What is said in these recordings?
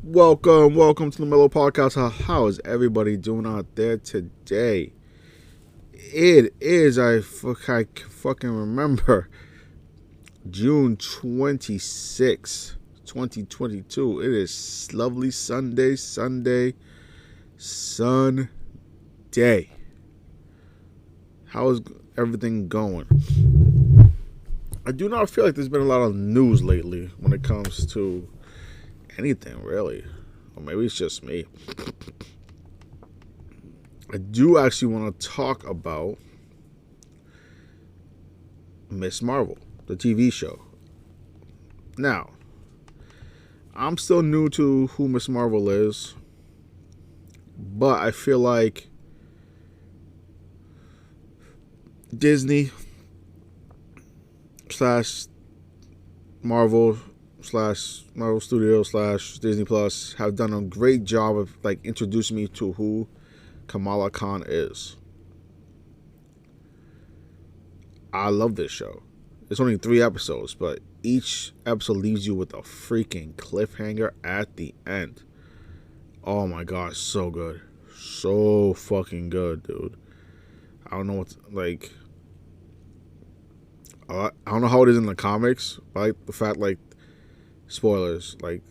Welcome to the Mellow Podcast. How is everybody doing out there today? It is, I fucking remember, June 26th, 2022. It is lovely Sunday. How is everything going? I do not feel like there's been a lot of news lately when it comes to anything, really. Or maybe it's just me. I do actually want to talk about Ms.Marvel, the TV show. Now, I'm still new to who Ms.Marvel is, but I feel like Disney slash Marvel slash Marvel Studios slash Disney Plus have done a great job of like introducing me to who Kamala Khan is. I love this show. It's only 3 episodes, but each episode leaves you with a freaking cliffhanger at the end. Oh my god, so good. So fucking good, dude. I don't know what's like. I don't know how it is in the comics, but like the fact, like, spoilers, like,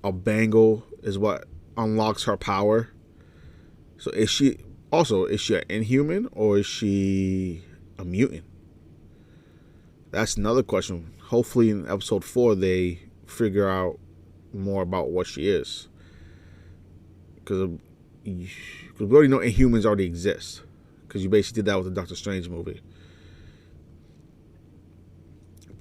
a bangle is what unlocks her power. So is she an inhuman or is she a mutant? That's another question. Hopefully in episode 4 they figure out more about what she is. Because we already know Inhumans already exist. Because you basically did that with the Doctor Strange movie.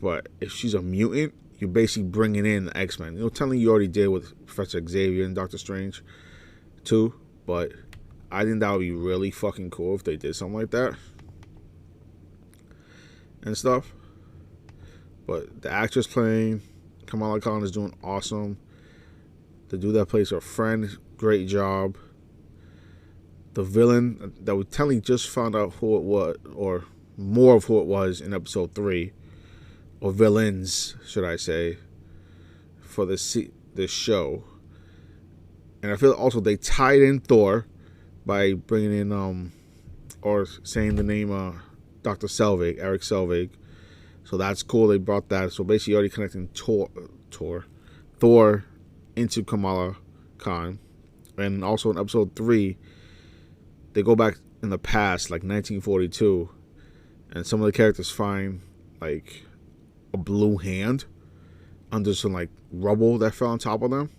But if she's a mutant, you're basically bringing in the X-Men. Telling you already did with Professor Xavier and Doctor Strange too. But I think that would be really fucking cool if they did something like that. And stuff. But the actress playing Kamala Khan is doing awesome. The dude that plays her friend, great job. The villain that we technically just found out who it was, or more of who it was in episode 3, or villains, should I say, for this show. And I feel also they tied in Thor by bringing in or saying the name Dr. Selvig, Eric Selvig. So that's cool. They brought that. So basically, already connecting Thor into Kamala Khan, and also in episode 3, they go back in the past, like 1942, and some of the characters find like a blue hand under some like rubble that fell on top of them.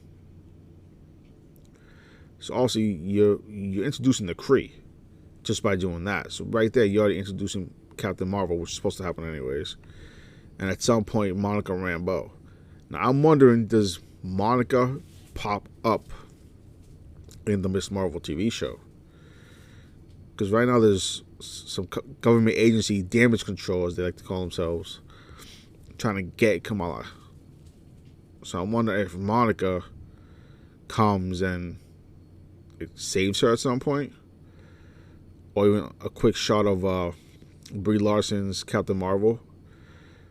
So also you're introducing the Kree just by doing that. So right there, you're already introducing Captain Marvel, which is supposed to happen anyways. And at some point, Monica Rambeau. Now I'm wondering, does Monica pop up in the Ms. Marvel TV show? Because right now there's some government agency, damage control as they like to call themselves, trying to get Kamala. So I wonder if Monica comes and it saves her at some point, or even a quick shot of Brie Larson's Captain Marvel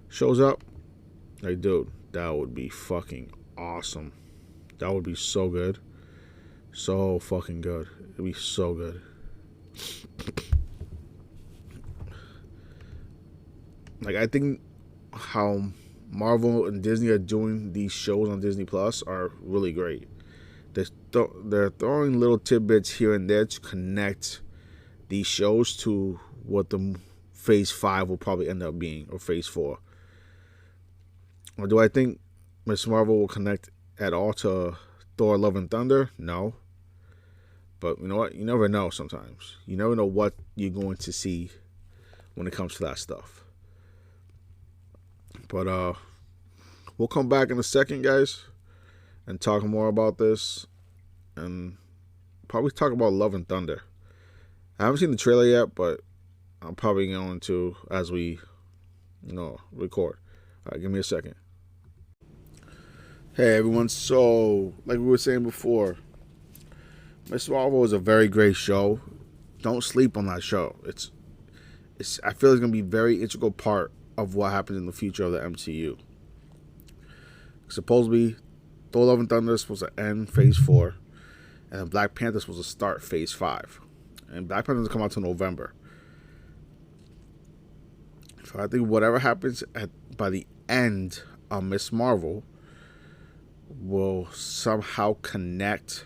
shows up. Like, dude, that would be fucking awesome. That would be so good. So fucking good. It'd be so good. Like, I think how Marvel and Disney are doing these shows on Disney Plus are really great. They're throwing little tidbits here and there to connect these shows to what the Phase 5 will probably end up being, or Phase 4. Or do I think Ms. Marvel will connect at all to Thor: Love and Thunder? No. But you know what? You never know sometimes. You never know what you're going to see when it comes to that stuff. But we'll come back in a second, guys, and talk more about this, and probably talk about Love and Thunder. I haven't seen the trailer yet, but I'm probably going to as we record. All right, give me a second. Hey everyone, so like we were saying before, Ms. Marvel is a very great show. Don't sleep on that show. It's I feel it's gonna be a very integral part of what happens in the future of the MCU. Supposedly, Thor: Love and Thunder is supposed to end Phase 4, and then Black Panther is supposed to start Phase 5. And Black Panther doesn't come out till November. So I think whatever happens by the end of Ms. Marvel will somehow connect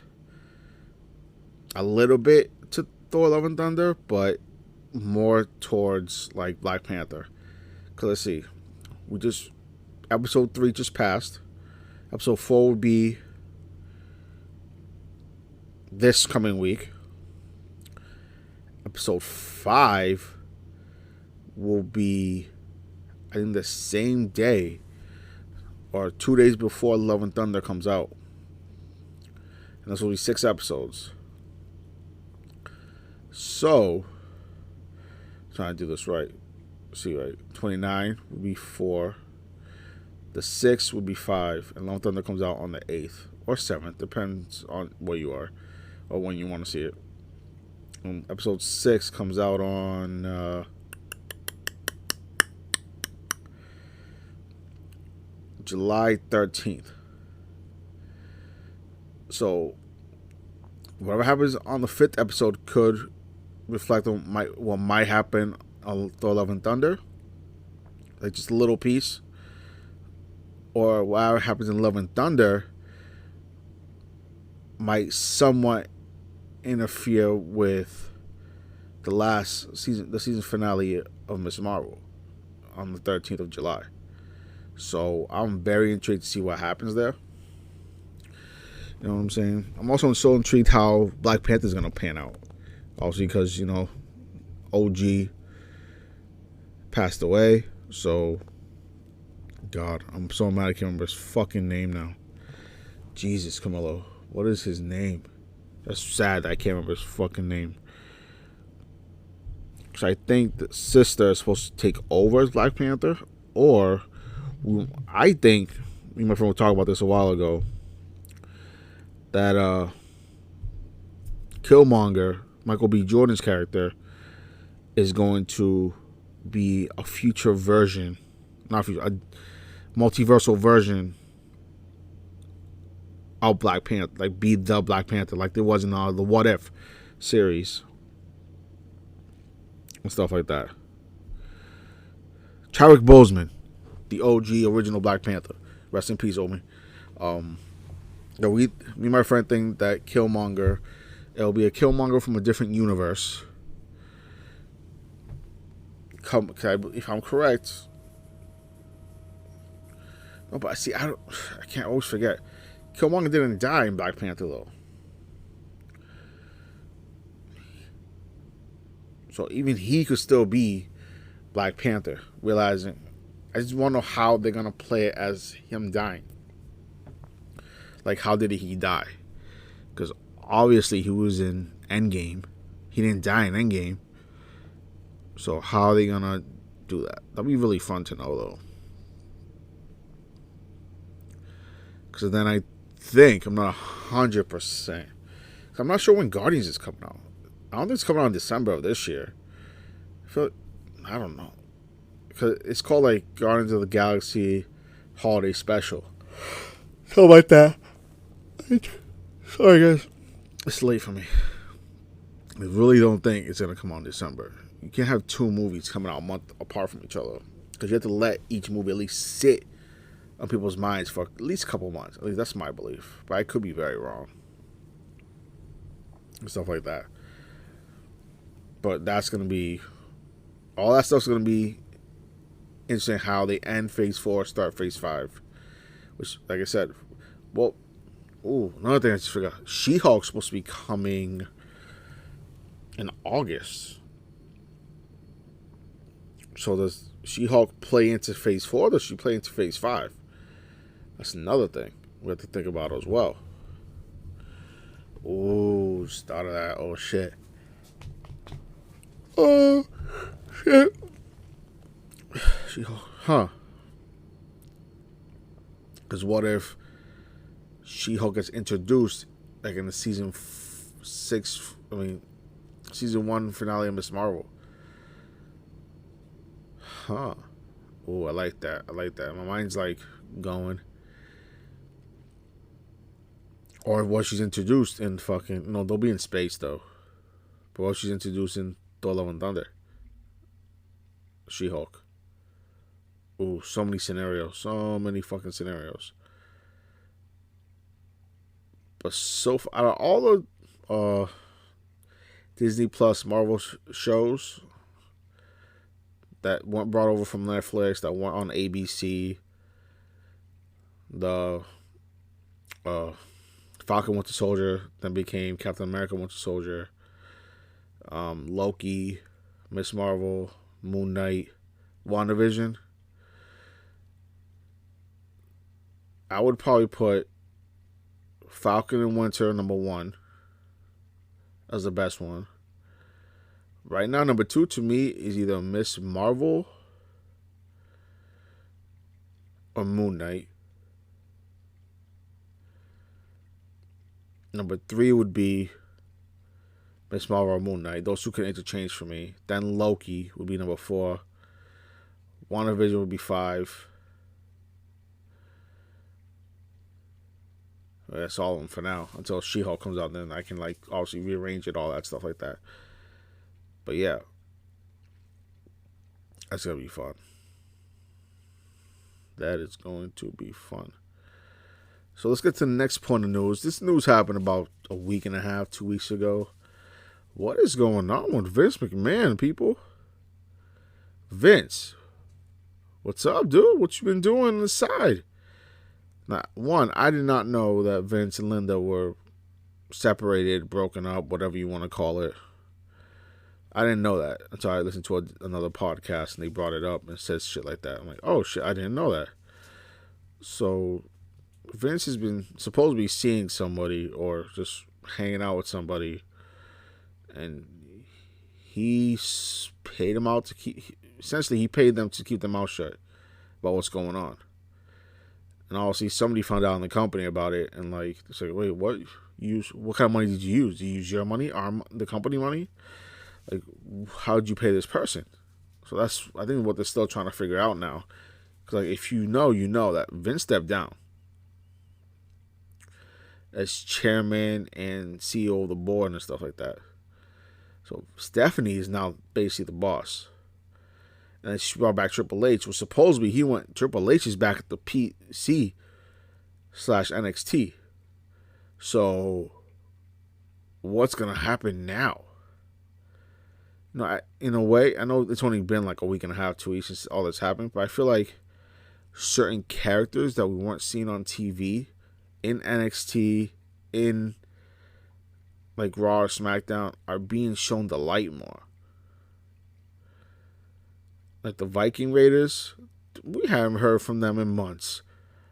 a little bit to Thor: Love and Thunder, but more towards like Black Panther. Cause let's see, episode 3 just passed. Episode 4 would be this coming week. Episode 5 will be, I think, the same day or 2 days before Love and Thunder comes out. And this will be 6 episodes. So, trying to do this right. See, right? 29 would be 4. The 6th would be 5. And Love and Thunder comes out on the 8th or 7th. Depends on where you are or when you want to see it. Episode 6 comes out on July 13th. So, whatever happens on the 5th episode could reflect on what might happen on Thor: Love and Thunder. Like just a little piece. Or whatever happens in Love and Thunder might somewhat interfere with the season finale of Ms. Marvel on the 13th of July. So I'm very intrigued to see what happens there. You know what I'm saying? I'm also so intrigued how Black Panther is going to pan out. Obviously because, you know, OG passed away. So, God, I'm so mad I can't remember his fucking name now. Jesus, Camilo. What is his name? That's sad that I can't remember his fucking name. Because I think the sister is supposed to take over as Black Panther. Or, I think, me and my friend were talking about this a while ago, that Killmonger, Michael B. Jordan's character, is going to be a future version, not future, a multiversal version of Black Panther, like be the Black Panther, like there was in the What If series and stuff like that. Chadwick Boseman, the OG original Black Panther, rest in peace, Omi. Me and my friend think that Killmonger, it'll be a Killmonger from a different universe. If I'm correct. No, but see, I can't always forget. Killmonger didn't die in Black Panther though. So even he could still be Black Panther. Realizing, I just want to know how they're gonna play it as him dying. Like, how did he die? Because obviously he was in Endgame. He didn't die in Endgame. So how are they gonna do that? That'd be really fun to know though. Because then I think, I'm not 100%. I'm not sure when Guardians is coming out. I don't think it's coming out in December of this year. I don't know. Because it's called like Guardians of the Galaxy Holiday Special. Something like that. Sorry guys. It's late for me. I really don't think it's going to come out in December. You can't have 2 movies coming out a month apart from each other. Because you have to let each movie at least sit on people's minds for at least a couple months. At least that's my belief. But I could be very wrong. And stuff like that. But that's going to be... all that stuff's going to be interesting how they end Phase 4, start Phase 5. Which, like I said... well... ooh, another thing I just forgot. She-Hulk's supposed to be coming in August. So does She-Hulk play into Phase 4 or does she play into Phase 5? That's another thing we have to think about as well. Ooh, start of that. Oh, shit. Oh, shit. She-Hulk. Huh. Because what if She-Hulk gets introduced like in the season 1 finale of Ms.Marvel? Huh. Ooh, I like that. My mind's like going. Or what she's introduced in fucking... No, they'll be in space, though. But what she's introduced in Thor Love and Thunder. She-Hulk. Ooh, so many scenarios. So many fucking scenarios. But so far, out of all the Disney Plus Marvel shows that weren't brought over from Netflix, that weren't on ABC, the Falcon Winter Soldier, then became Captain America Winter Soldier, Loki, Ms.Marvel, Moon Knight, WandaVision, I would probably put Falcon and Winter number 1 as the best one. Right now, number 2 to me is either Ms.Marvel or Moon Knight. Number 3 would be Ms.Marvel or Moon Knight. Those two can interchange for me. Then Loki would be number 4. WandaVision would be 5. That's all of them for now. Until She-Hulk comes out, then I can obviously rearrange it, all that stuff like that. But yeah, that's gonna be fun. That is going to be fun. So let's get to the next point of news. This news happened about a week and a half, 2 weeks ago. What is going on with Vince McMahon, people? Vince, what's up, dude? What you been doing on the side? Now, one, I did not know that Vince and Linda were separated, broken up, whatever you want to call it. I didn't know that until I listened to another podcast and they brought it up and said shit like that. I'm like, oh shit, I didn't know that. So Vince has been supposed to be seeing somebody or just hanging out with somebody, and he paid them out to keep. Essentially, he paid them to keep their mouth shut about what's going on. And obviously, somebody found out in the company about it, and it's like, wait, what? What kind of money did you use? Did you use your money, the company money? Like, how did you pay this person? So that's, I think, what they're still trying to figure out now. Because if you know that Vince stepped down as chairman and CEO of the board and stuff like that. So Stephanie is now basically the boss. And then she brought back Triple H, was supposedly Triple H is back at the PC/NXT. So what's going to happen now? In a way, I know it's only been like a week and a half, 2 weeks since all this happened, but I feel like certain characters that we weren't seeing on TV, in NXT, in Raw or SmackDown, are being shown the light more. Like the Viking Raiders, we haven't heard from them in months.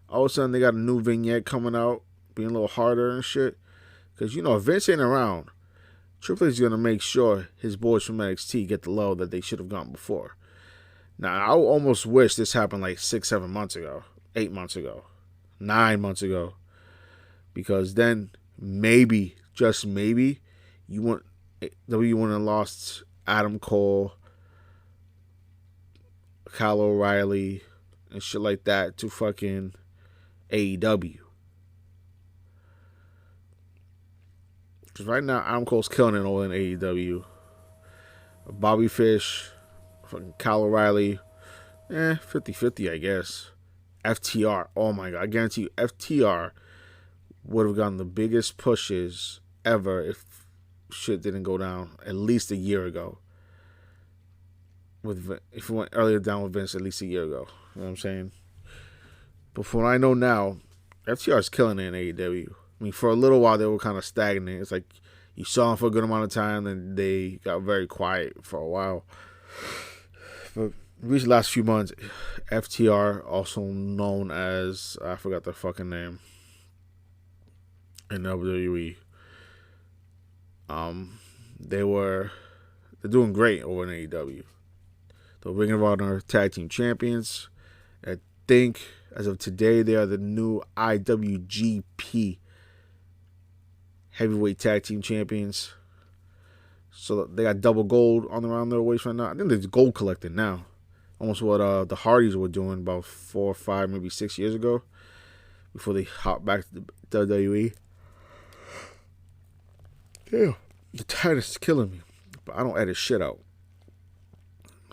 All of a sudden, they got a new vignette coming out, being a little harder and shit. Because, if Vince ain't around, Triple H is going to make sure his boys from NXT get the love that they should have gotten before. Now, I almost wish this happened 6, 7 months ago, 8 months ago, 9 months ago. Because then, maybe, just maybe, you wouldn't have lost Adam Cole, Kyle O'Reilly, and shit like that to fucking AEW. Because right now, Adam Cole's killing it over in AEW. Bobby Fish, fucking Kyle O'Reilly, 50-50, I guess. FTR, oh my god, I guarantee you, FTR would have gotten the biggest pushes ever if shit didn't go down at least a year ago. If it went earlier down with Vince at least a year ago. You know what I'm saying? But from what I know now, FTR is killing it in AEW. I mean, for a little while, they were kind of stagnant. It's like you saw them for a good amount of time, then they got very quiet for a while. But these last few months, FTR, also known as, I forgot the fucking name, in WWE, they're doing great over in AEW. The Ring of Honor Tag Team Champions. I think, as of today, they are the new IWGP Heavyweight Tag Team Champions. So they got double gold around their waist right now. I think they're gold collecting now. Almost what the Hardys were doing about 4, 5, maybe 6 years ago. Before they hopped back to the WWE. Yeah. The tiredness is killing me. But I don't edit shit out.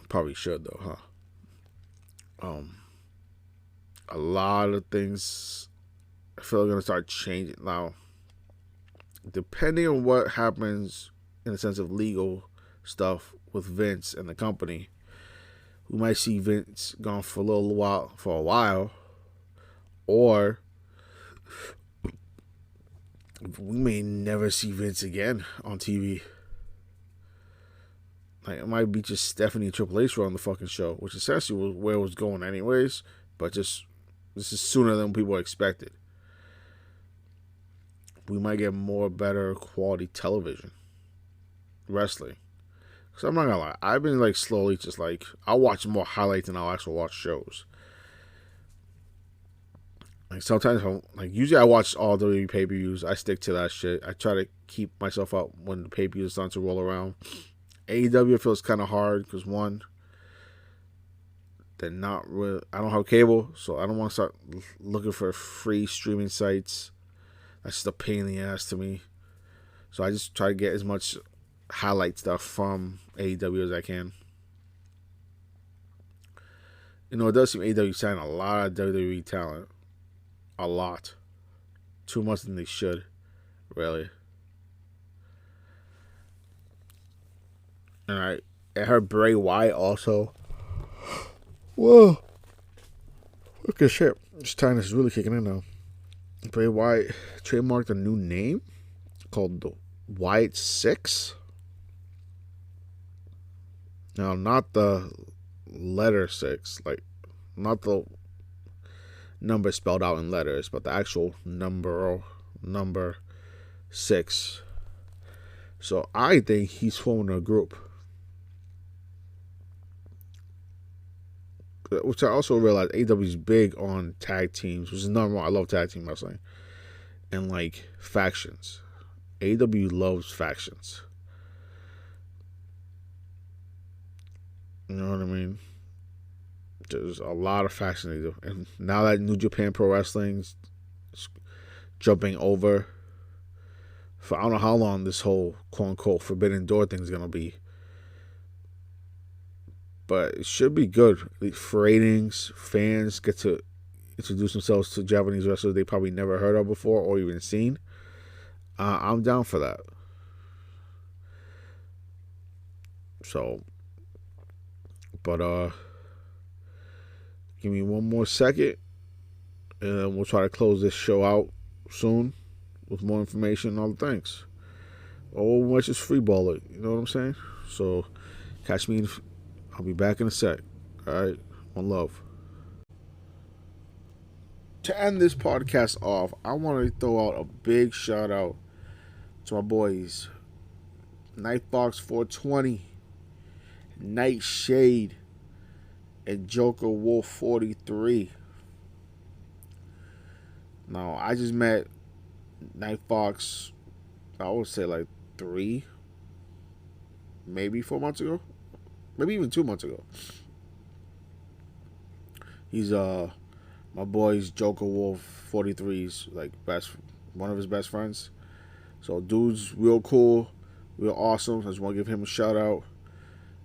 Probably should though, huh? A lot of things I feel are gonna start changing now. Depending on what happens in the sense of legal stuff with Vince and the company, we might see Vince gone for a while, or we may never see Vince again on TV. Like, it might be just Stephanie and Triple H on the fucking show, which essentially was where it was going anyways, but just this is sooner than people expected. We might get more better quality television. Wrestling. Because I'm not gonna lie, I've been like slowly just like, I'll watch more highlights than I'll actually watch shows. Like sometimes, usually I watch all WWE pay-per-views. I stick to that shit. I try to keep myself up when the pay-per-views start to roll around. AEW feels kind of hard because one, they're not real. I don't have cable, so I don't want to start looking for free streaming sites. That's just a pain in the ass to me. So I just try to get as much highlight stuff from AEW as I can. You know, it does seem AEW signing a lot of WWE talent. A lot. Too much than they should, really. And I heard Bray Wyatt also. Whoa. Look at shit. This time is really kicking in now. Bray Wyatt trademarked a new name called the Wyatt 6. Now, not the letter 6, like, not the number spelled out in letters, but the actual number 6. So I think he's forming a group. Which I also realized AEW is big on tag teams, which is not wrong. I love tag team wrestling. And like factions. AEW loves factions. You know what I mean? There's a lot of factions they do. And now that New Japan Pro Wrestling's jumping over for I don't know how long this whole quote unquote Forbidden Door thing is gonna be. But it should be good for ratings. Fans get to introduce themselves to Japanese wrestlers they probably never heard of before or even seen. I'm down for that. So, but give me one more second, and then we'll try to close this show out soon with more information and all the things. Or let's just freeball it. You know what I'm saying? So, catch me. I'll be back in a sec. All right? One love. To end this podcast off, I want to throw out a big shout out to my boys, Nightbox 420, Nightshade, and Joker Wolf 43. Now, I just met Nightbox, I would say like 3, maybe 4 months ago. Maybe even 2 months ago. He's my boy's Joker Wolf 43's like one of his best friends. So dude's real cool, real awesome. I just want to give him a shout out.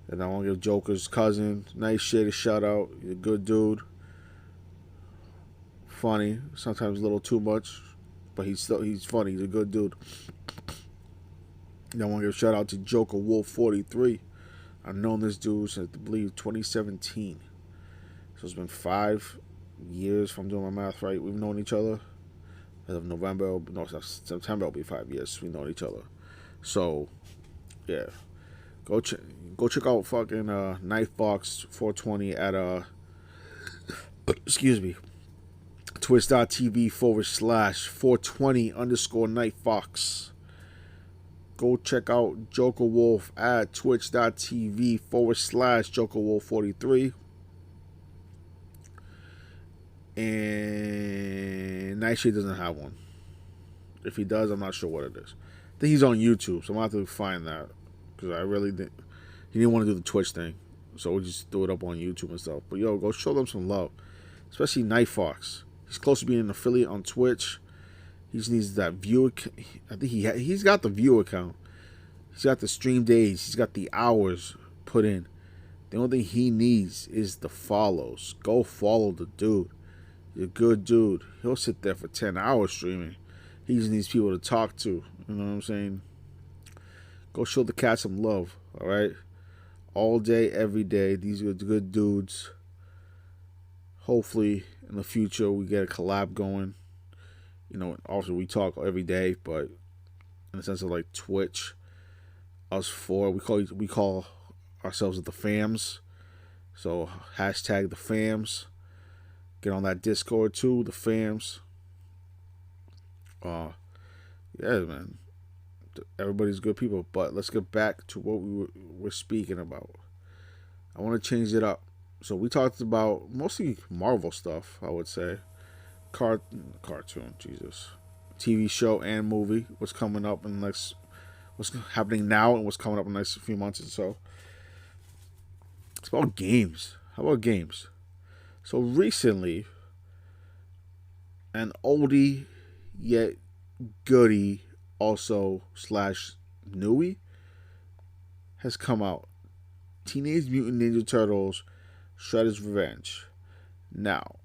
And I want to give Joker's cousin Nightshade a shout out. He's a good dude. Funny, sometimes a little too much, but he's funny. He's a good dude. And I want to give a shout out to Joker Wolf 43. I've known this dude since I believe 2017. So it's been 5 years, if I'm doing my math right. We've known each other. As of September will be 5 years we've known each other. So, yeah. Go check out fucking Knifebox 420 at excuse me, twitch.tv/420_Knifebox. Go check out Joker Wolf at twitch.tv/JokerWolf43. And Nightshade doesn't have one. If he does, I'm not sure what it is. I think he's on YouTube, so I'm going to have to find that. Because I really didn't. He didn't want to do the Twitch thing. So we just threw it up on YouTube and stuff. But yo, go show them some love. Especially Nightfox. He's close to being an affiliate on Twitch. He just needs that view. I think he's got the view account. He's got the stream days. He's got the hours put in. The only thing he needs is the follows. Go follow the dude. He's a good dude. He'll sit there for 10 hours streaming. He just needs people to talk to. You know what I'm saying? Go show the cat some love. All right? All day, every day. These are good dudes. Hopefully, in the future, we get a collab going. You know, also we talk every day, but in the sense of like Twitch, us four, we call ourselves the fams. So hashtag the fams. Get on that Discord too, the fams. Yeah, man. Everybody's good people, but let's get back to what we're speaking about. I want to change it up. So we talked about mostly Marvel stuff, I would say. Cartoon, Jesus. TV show and movie. What's coming up in the next, what's happening now and what's coming up in the next few months or so. It's about games. How about games? So recently, an oldie yet goodie, also slash newie, has come out. Teenage Mutant Ninja Turtles Shredder's Revenge. Now,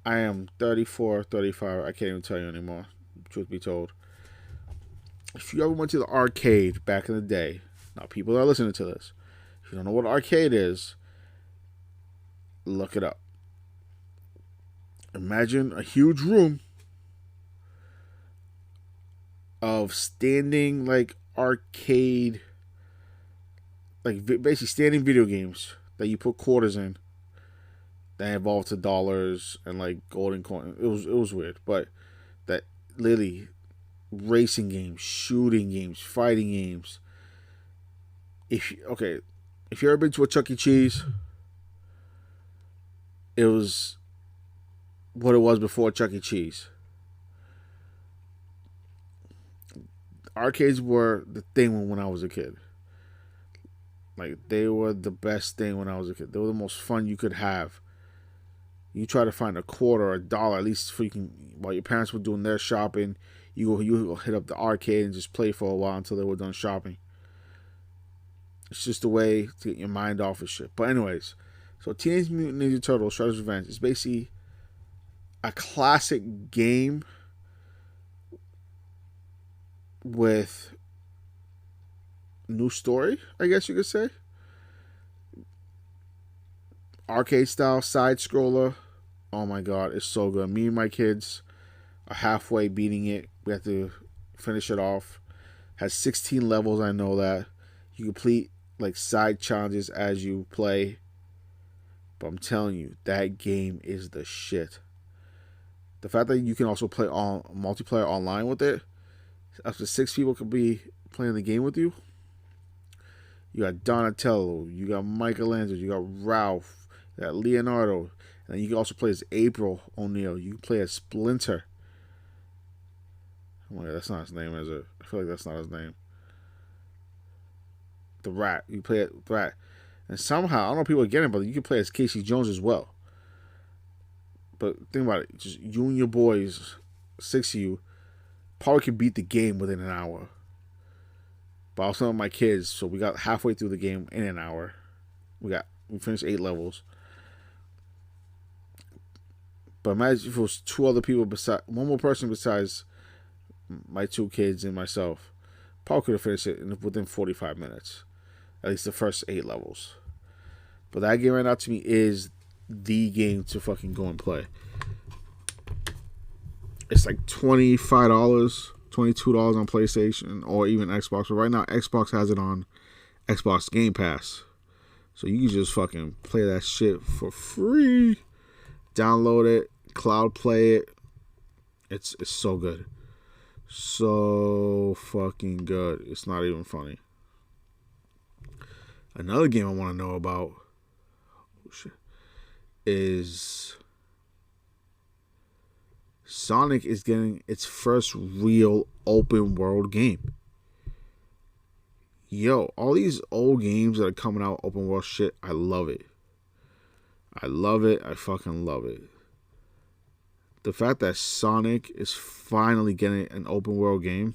I am 34, 35. I can't even tell you anymore, truth be told. If you ever went to the arcade back in the day, now people that are listening to this, if you don't know what arcade is, look it up. Imagine a huge room of standing like arcade, like basically standing video games that you put quarters in. That evolved to dollars and like golden coin. It was weird, but that literally racing games, shooting games, fighting games. If you ever been to a Chuck E. Cheese, it was what it was before Chuck E. Cheese. Arcades were the thing when I was a kid. Like, they were the best thing when I was a kid. They were the most fun you could have. You try to find a quarter or a dollar, at least for you can, while your parents were doing their shopping, you go hit up the arcade and just play for a while until they were done shopping. It's just a way to get your mind off of shit. But anyways, so Teenage Mutant Ninja Turtles Shredder's Revenge is basically a classic game with new story, I guess you could say. Arcade style side scroller. Oh my god, it's so good. Me and my kids are halfway beating it. We have to finish it off. Has 16 levels, I know that. You complete like side challenges as you play. But I'm telling you, that game is the shit. The fact that you can also play on multiplayer online with it, up to 6 people could be playing the game with you. You got Donatello, you got Michelangelo, you got Ralph, you got Leonardo, and then you can also play as April O'Neil. You can play as Splinter. Oh my god, that's not his name, is it? I feel like that's not his name. The Rat. You play it with Rat. And somehow, I don't know if people are getting it, but you can play as Casey Jones as well. But think about it. Just you and your boys, 6 of you, probably can beat the game within an hour. But I was telling my kids, so we got halfway through the game in an hour. We finished 8 levels. But imagine if it was 2 other people one more person besides my 2 kids and myself. Probably could have finished it within 45 minutes. At least the first 8 levels. But that game right now to me is the game to fucking go and play. It's like $25, $22 on PlayStation or even Xbox. But right now, Xbox has it on Xbox Game Pass. So you can just fucking play that shit for free. Download it, cloud play it. It's so good. So fucking good. It's not even funny. Another game I want to know about is Sonic is getting its first real open world game. Yo, all these old games that are coming out open world shit, I love it. I love it. I fucking love it. the fact that Sonic is finally getting an open world game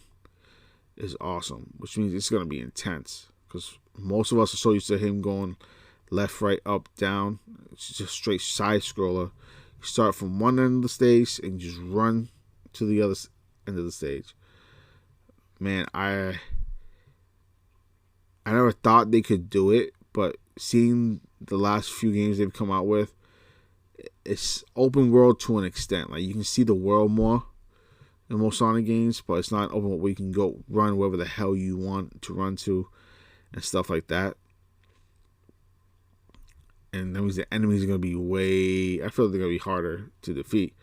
is awesome, which means it's going to be intense. Because most of us are so used to him going left, right, up, down. It's just straight side scroller. You start from one end of the stage and just run to the other end of the stage. Man, I never thought they could do it, but seeing the last few games they've come out with, it's open world to an extent. Like, you can see the world more in most Sonic games, but it's not open world where you can go run wherever the hell you want to run to and stuff like that. And that means the enemies are going to be I feel like they're going to be harder to defeat,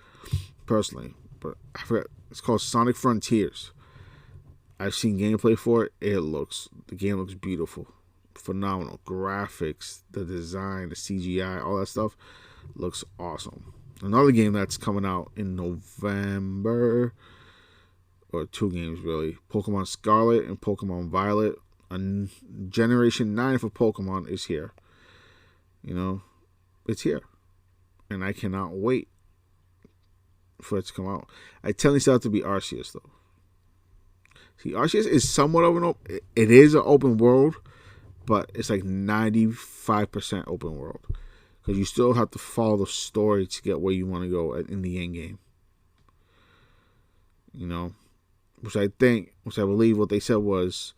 personally. But I forgot, it's called Sonic Frontiers. I've seen gameplay for it. The game looks beautiful. Phenomenal. Graphics, the design, the CGI, all that stuff looks awesome. Another game that's coming out in November, or two games really, Pokemon Scarlet and Pokemon Violet. Generation 9 for Pokemon is here. You know, it's here. And I cannot wait for it to come out. I tell myself to be Arceus, though. See, Arceus is somewhat of it is an open world, but it's like 95% open world. Because you still have to follow the story to get where you want to go in the end game. You know, which I believe what they said was,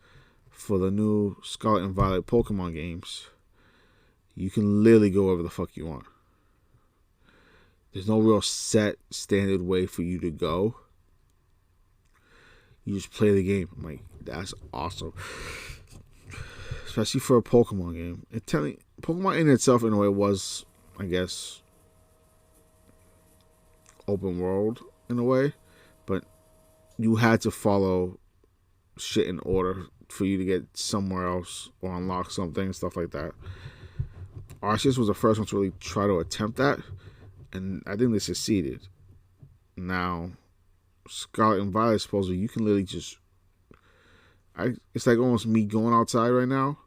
for the new Scarlet and Violet Pokemon games, you can literally go wherever the fuck you want. There's no real set standard way for you to go. You just play the game. I'm like, that's awesome. Especially for a Pokemon game. Pokemon in itself, in a way, was, I guess, open world in a way. But you had to follow shit in order for you to get somewhere else or unlock something, stuff like that. Arceus was the first one to really try to attempt that, and I think they succeeded. Now, Scarlet and Violet, supposedly, you can literally just... it's like almost me going outside right now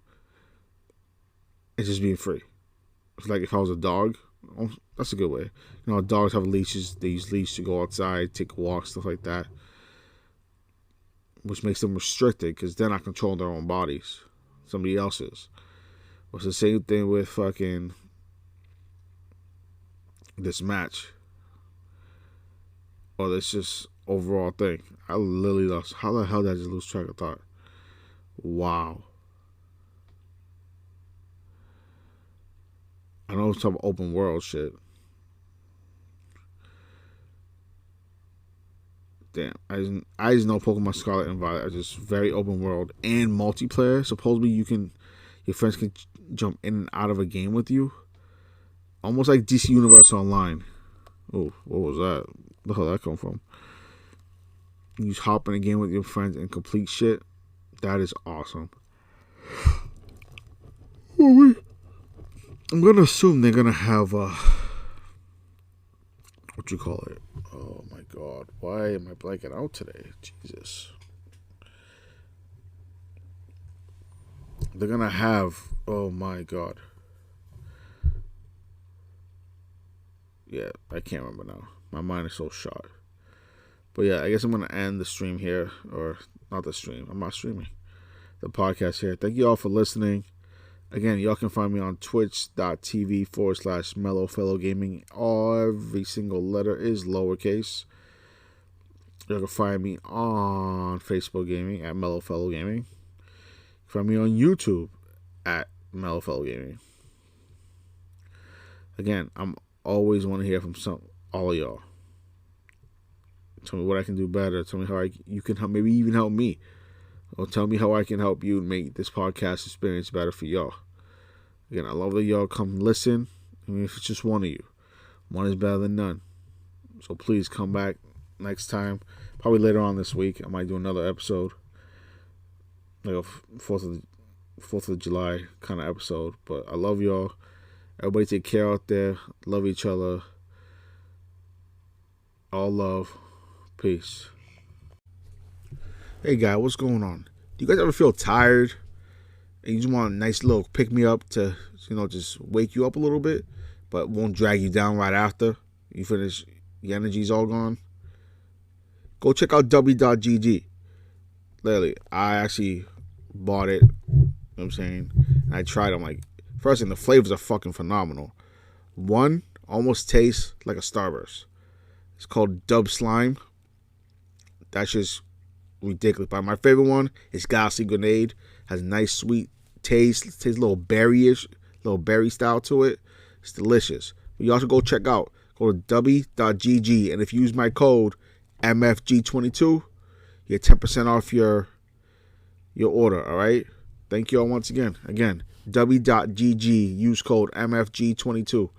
and just being free. It's like if I was a dog. That's a good way. You know, dogs have leashes. They use leash to go outside, take walks, stuff like that. Which makes them restricted because they're not controlling their own bodies. Somebody else is. It's the same thing with fucking this match. Or this just overall thing. I literally lost. How the hell did I just lose track of thought? Wow. I know it's some open world shit. Damn. I just know Pokemon Scarlet and Violet are just very open world and multiplayer. Supposedly your friends can jump in and out of a game with you. Almost like DC Universe Online. Oh, what was that? Where the hell did that come from? You just hop in a game with your friends and complete shit. That is awesome. I'm gonna assume they're gonna have what you call it? Oh my god, why am I blanking out today? Jesus. They're gonna have, oh my god. Yeah, I can't remember now. My mind is so shot. But yeah, I guess I'm gonna end the stream here, or not the stream. I'm not streaming. The podcast here. Thank you all for listening. Again, y'all can find me on twitch.tv/mellowfellowgaming. Every single letter is lowercase. You can find me on Facebook Gaming at mellowfellowgaming. Find me on YouTube at mellowfellowgaming. Again, I'm always want to hear from all of y'all. Tell me what I can do better. Tell me how you can help, maybe even help me. Or tell me how I can help you and make this podcast experience better for y'all. Again, I love that y'all come listen. I mean, if it's just one of you. One is better than none. So please come back next time. Probably later on this week. I might do another episode. Like a 4th of July kind of episode. But I love y'all. Everybody take care out there. Love each other. All love. Peace. Hey guys, what's going on? Do you guys ever feel tired and you just want a nice little pick me up to, just wake you up a little bit, but won't drag you down right after you finish the energy's all gone, go check out W.GG. Literally, I actually bought it. You know what I'm saying? And I tried it. I'm like, first thing, the flavors are fucking phenomenal. One almost tastes like a Starburst. It's called Dub Slime. That's just ridiculous. But my favorite one is Galaxy Grenade. Has a nice sweet taste. It tastes a little berry-ish, little berry style to it. It's delicious. But you also go check out, go to W.GG, and if you use my code MFG22, you get 10% off your order, all right? Thank you all once again. Again, W.GG, use code MFG22.